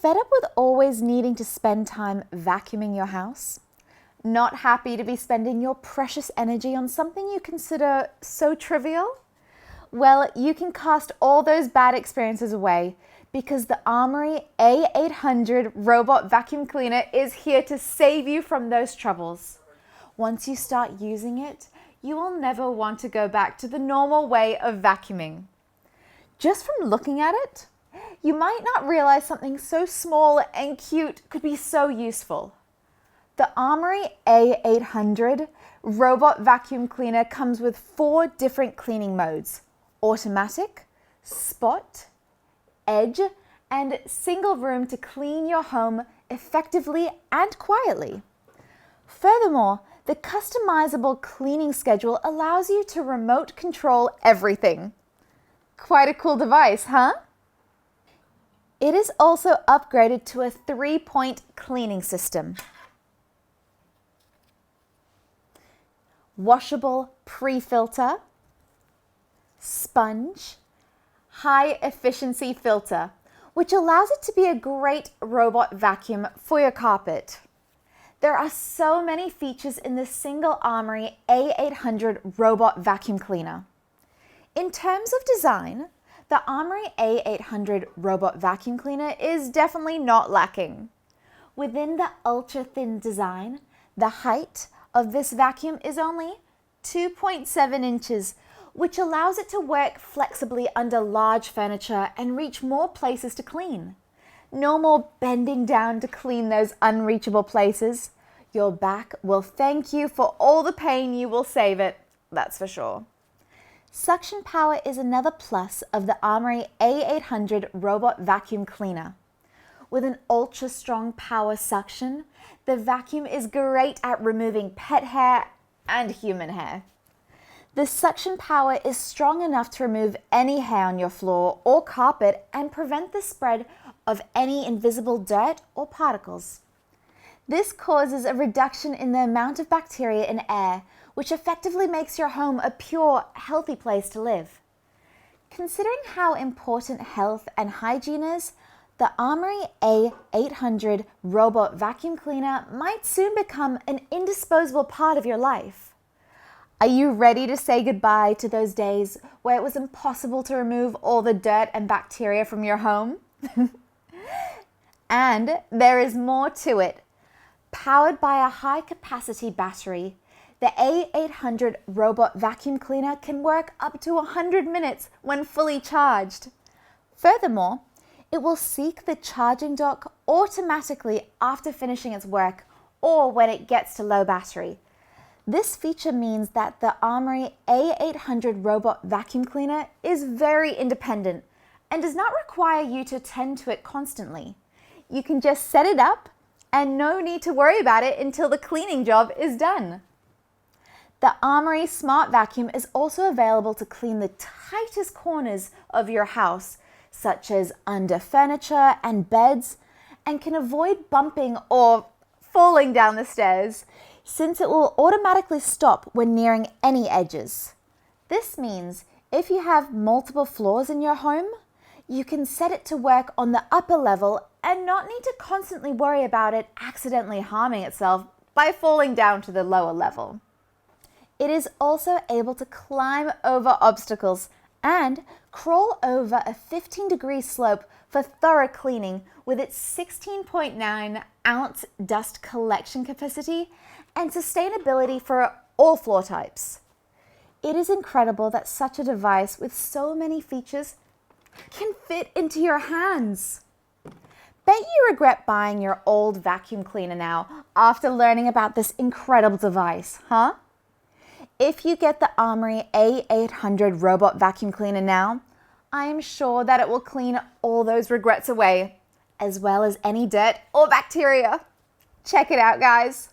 Fed up with always needing to spend time vacuuming your house? Not happy to be spending your precious energy on something you consider so trivial? Well, you can cast all those bad experiences away because the Amarey A800 robot vacuum cleaner is here to save you from those troubles. Once you start using it, you will never want to go back to the normal way of vacuuming. Just from looking at it, you might not realize something so small and cute could be so useful. The Amarey A800 robot vacuum cleaner comes with 4 different cleaning modes: automatic, spot, edge, and single room to clean your home effectively and quietly. Furthermore, the customizable cleaning schedule allows you to remote control everything. Quite a cool device, huh? It is also upgraded to a 3-point cleaning system. Washable pre-filter, sponge, high efficiency filter, which allows it to be a great robot vacuum for your carpet. There are so many features in this single Amarey A800 robot vacuum cleaner. In terms of design, the Amarey A800 robot vacuum cleaner is definitely not lacking. Within the ultra-thin design, the height of this vacuum is only 2.7 inches, which allows it to work flexibly under large furniture and reach more places to clean. No more bending down to clean those unreachable places. Your back will thank you for all the pain you will save it, that's for sure. Suction power is another plus of the Amarey A800 robot vacuum cleaner. With an ultra-strong power suction, the vacuum is great at removing pet hair and human hair. The suction power is strong enough to remove any hair on your floor or carpet and prevent the spread of any invisible dirt or particles. This causes a reduction in the amount of bacteria in air, which effectively makes your home a pure, healthy place to live. Considering how important health and hygiene is, the Amarey A800 robot vacuum cleaner might soon become an indisposable part of your life. Are you ready to say goodbye to those days where it was impossible to remove all the dirt and bacteria from your home? And there is more to it. Powered by a high-capacity battery, the A800 robot vacuum cleaner can work up to 100 minutes when fully charged. Furthermore, it will seek the charging dock automatically after finishing its work or when it gets to low battery. This feature means that the Amarey A800 robot vacuum cleaner is very independent and does not require you to tend to it constantly. You can just set it up and no need to worry about it until the cleaning job is done. The Amarey Smart Vacuum is also available to clean the tightest corners of your house, such as under furniture and beds, and can avoid bumping or falling down the stairs, since it will automatically stop when nearing any edges. This means if you have multiple floors in your home, you can set it to work on the upper level and not need to constantly worry about it accidentally harming itself by falling down to the lower level. It is also able to climb over obstacles and crawl over a 15-degree slope for thorough cleaning with its 16.9-ounce dust collection capacity and sustainability for all floor types. It is incredible that such a device with so many features can fit into your hands. Bet you regret buying your old vacuum cleaner now after learning about this incredible device, huh? If you get the Amarey A800 robot vacuum cleaner now, I am sure that it will clean all those regrets away, as well as any dirt or bacteria. Check it out, guys.